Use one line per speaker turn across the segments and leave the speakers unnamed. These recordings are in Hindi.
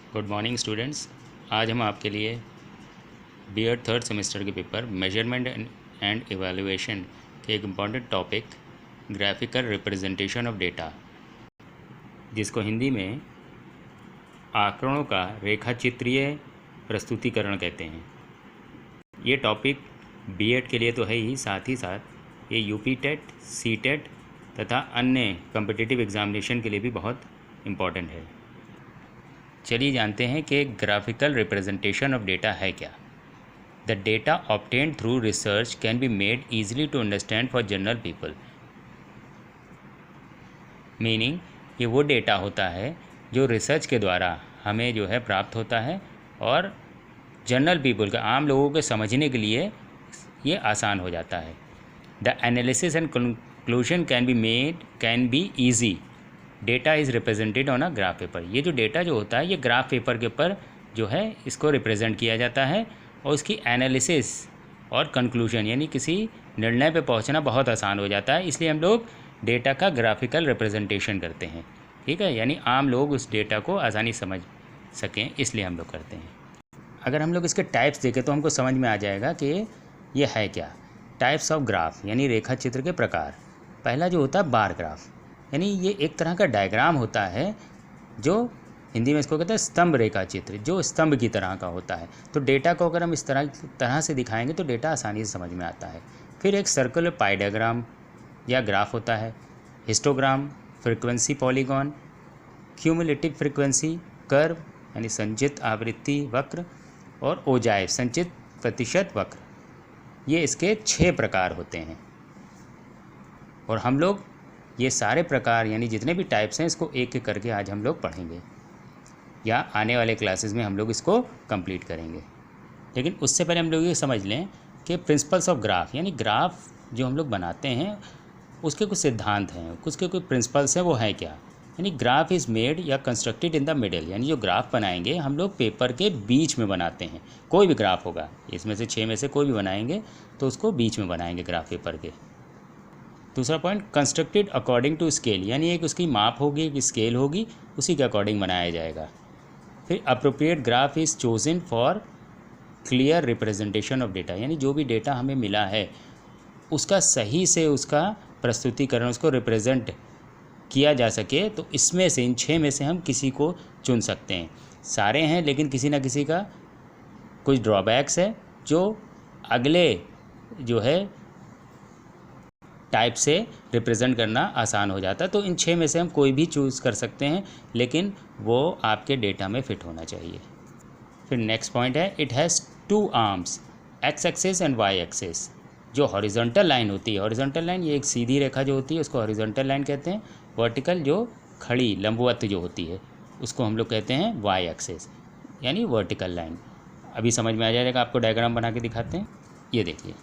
Good morning students. आज हम आपके लिए बीएड थर्ड सेमेस्टर के पेपर मेजरमेंट एंड एवेलुएशन के एक important topic graphical representation of data, जिसको हिंदी में आंकड़ों का रेखाचित्रीय प्रस्तुतिकरण कहते हैं। ये टॉपिक बीएड के लिए तो है ही, साथ ये यूपी टेट, सी टेट तथा अन्य कॉम्पिटिटिव एग्जामिनेशन के लिए भी बहुत इम्पॉर्टेंट है। चलिए जानते हैं कि ग्राफिकल रिप्रेजेंटेशन ऑफ डेटा है क्या। The data obtained through research can be made easily to understand for general people. Meaning ये वो डेटा होता है जो रिसर्च के द्वारा हमें जो है प्राप्त होता है और जनरल पीपल का, आम लोगों के समझने के लिए ये आसान हो जाता है। The analysis and conclusion can be easy. Data is represented on a graph paper. ये जो डेटा जो होता है ये ग्राफ पेपर के ऊपर जो है इसको रिप्रेजेंट किया जाता है और उसकी एनालिसिस और कंक्लूजन यानी किसी निर्णय पे पहुंचना बहुत आसान हो जाता है। इसलिए हम लोग डेटा का ग्राफिकल रिप्रेजेंटेशन करते हैं, ठीक है, यानी आम लोग उस डेटा को आसानी समझ सकें, इसलिए हम लोग करते हैं। अगर हम लोग इसके टाइप्स देखें तो हमको समझ में आ जाएगा कि ये है क्या। टाइप्स ऑफ ग्राफ यानी रेखा चित्र के प्रकार। पहला जो होता है बार ग्राफ, यानी ये एक तरह का डायग्राम होता है जो हिंदी में इसको कहते हैं स्तंभ रेखा चित्र, जो स्तंभ की तरह का होता है। तो डेटा को अगर हम इस तरह से दिखाएंगे तो डेटा आसानी से समझ में आता है। फिर एक सर्कुलर पाई डायग्राम या ग्राफ होता है, histogram, frequency polygon, cumulative frequency curve यानी संचित आवृत्ति वक्र और ओजाइव संचित प्रतिशत वक्र। ये इसके 6 प्रकार होते हैं और हम लोग ये सारे प्रकार यानी जितने भी टाइप्स हैं इसको एक एक करके आज हम लोग पढ़ेंगे या आने वाले क्लासेस में हम लोग इसको कंप्लीट करेंगे। लेकिन उससे पहले हम लोग ये समझ लें कि प्रिंसिपल्स ऑफ ग्राफ यानी ग्राफ जो हम लोग बनाते हैं उसके कुछ सिद्धांत हैं, उसके कुछ प्रिंसिपल्स हैं, वो हैं क्या। यानी ग्राफ इज़ मेड या कंस्ट्रक्टेड इन द मिडल, यानी जो ग्राफ बनाएंगे हम लोग पेपर के बीच में बनाते हैं। कोई भी ग्राफ होगा, इसमें से 6 में से कोई भी बनाएंगे तो उसको बीच में बनाएंगे ग्राफ पेपर के। दूसरा point constructed according to scale, यानी एक उसकी माप होगी, एक स्केल होगी, उसी के अकॉर्डिंग बनाया जाएगा। फिर appropriate graph is chosen for clear representation of data, यानी जो भी डेटा हमें मिला है उसका सही से उसका प्रस्तुतिकरण, उसको रिप्रेजेंट किया जा सके। तो इसमें से इन 6 में से हम किसी को चुन सकते हैं। सारे हैं लेकिन किसी ना किसी का कुछ ड्रॉबैक्स है जो अगले जो है टाइप से रिप्रेजेंट करना आसान हो जाता है। तो इन 6 में से हम कोई भी चूज़ कर सकते हैं, लेकिन वो आपके डेटा में फिट होना चाहिए। फिर नेक्स्ट पॉइंट है it has 2 arms, x axis and y axis. जो हॉरिजॉन्टल लाइन होती है, हॉरिजॉन्टल लाइन ये एक सीधी रेखा जो होती है उसको हॉरिजॉन्टल लाइन कहते हैं। वर्टिकल जो खड़ी लंबवत जो होती है उसको हम लोग कहते हैं वाई एक्सिस यानी वर्टिकल लाइन। अभी समझ में आ जाएगा, आपको डायग्राम बना के दिखाते हैं। ये देखिए,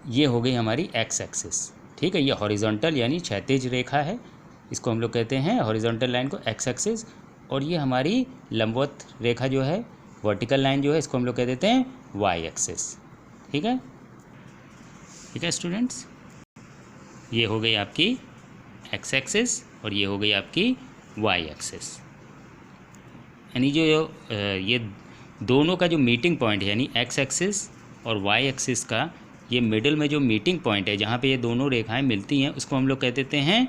ये हो गई हमारी एक्स एक्सिस, ठीक है। ये हॉरिजॉन्टल यानी क्षैतिज रेखा है, इसको हम लोग कहते हैं हॉरिजॉन्टल लाइन को एक्स एक्सिस। और ये हमारी लंबवत रेखा जो है, वर्टिकल लाइन जो है, इसको हम लोग कह देते हैं वाई एक्सिस, ठीक है। ठीक है स्टूडेंट्स, ये हो गई आपकी एक्स एक्सिस और ये हो गई आपकी वाई एक्सिस। यानी जो ये दोनों का जो मीटिंग पॉइंट है यानी एक्स एक्सिस और वाई एक्सिस का ये मिडिल में जो मीटिंग पॉइंट है जहाँ पे ये दोनों रेखाएं मिलती हैं उसको हम लोग कह देते हैं,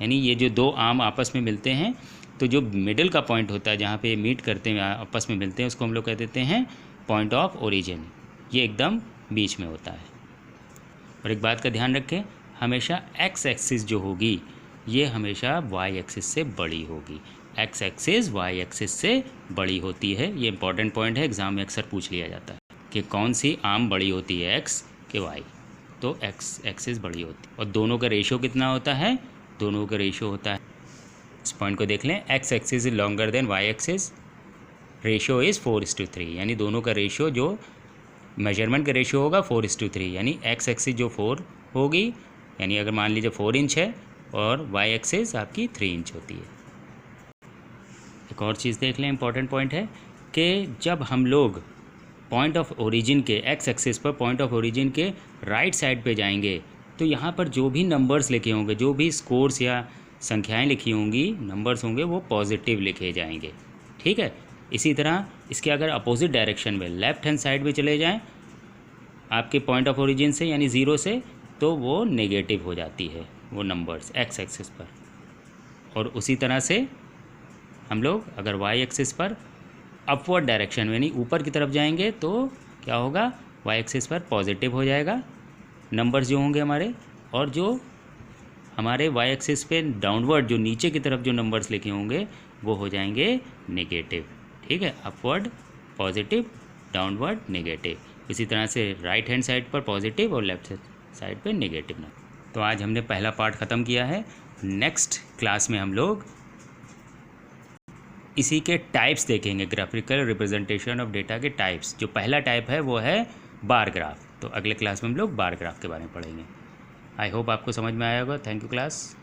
यानी ये जो 2 आर्म आपस में मिलते हैं तो जो मिडिल का पॉइंट होता है जहाँ पे ये मीट करते हैं, आपस में मिलते हैं, उसको हम लोग कह देते हैं पॉइंट ऑफ ओरिजिन। ये एकदम बीच में होता है। और एक बात का ध्यान रखें, हमेशा एक्स एक्सिस जो होगी ये हमेशा वाई एक्सिस से बड़ी होगी। एक्स एक्सिस वाई एक्सिस से बड़ी होती है। ये इंपॉर्टेंट पॉइंट है, एग्जाम में अक्सर पूछ लिया जाता है कि कौन सी आर्म बड़ी होती है, एक्स के वाई। तो एक्स एक्सिस बड़ी होती है। और दोनों का रेशियो कितना होता है, दोनों का रेशियो होता है, इस पॉइंट को देख लें, x axis is longer than y axis, ratio is 4:3, यानी दोनों का रेशियो जो मेजरमेंट का रेशियो होगा 4:3, यानी एक्स एक्सिस जो 4 होगी, यानी अगर मान लीजिए 4 इंच है और वाई एक्सिस आपकी 3 इंच होती है। एक और चीज़ देख लें, इंपॉर्टेंट पॉइंट है कि जब हम लोग पॉइंट ऑफ ओरिजिन के एक्स एक्सिस पर पॉइंट ऑफ ओरिजिन के राइट साइड पे जाएंगे तो यहाँ पर जो भी नंबर्स लिखे होंगे, जो भी स्कोर्स या संख्याएं लिखी होंगी, नंबर्स होंगे, वो पॉजिटिव लिखे जाएंगे, ठीक है। इसी तरह इसके अगर अपोजिट डायरेक्शन में लेफ्ट हैंड साइड में चले जाएं आपके पॉइंट ऑफ ओरिजिन से यानी ज़ीरो से, तो वो नेगेटिव हो जाती है वो नंबर्स एक्स एक्सिस पर। और उसी तरह से हम लोग अगर वाई एक्सिस पर अपवर्ड डायरेक्शन में यानी ऊपर की तरफ जाएंगे तो क्या होगा, वाई एक्सिस पर पॉजिटिव हो जाएगा नंबर्स जो होंगे हमारे, और जो हमारे वाई एक्सिस पे डाउनवर्ड जो नीचे की तरफ जो नंबर्स लिखे होंगे वो हो जाएंगे नेगेटिव। ठीक है, अपवर्ड पॉजिटिव, डाउनवर्ड नेगेटिव। इसी तरह से राइट हैंड साइड पर पॉजिटिव और लेफ्ट साइड पे नेगेटिव नंबर। तो आज हमने पहला पार्ट ख़त्म किया है। नेक्स्ट क्लास में हम लोग इसी के टाइप्स देखेंगे, ग्राफिकल रिप्रेजेंटेशन ऑफ डेटा के टाइप्स। जो पहला टाइप है वो है बार ग्राफ। तो अगले क्लास में हम लोग बार ग्राफ के बारे में पढ़ेंगे। आई होप आपको समझ में आया होगा। Thank you class.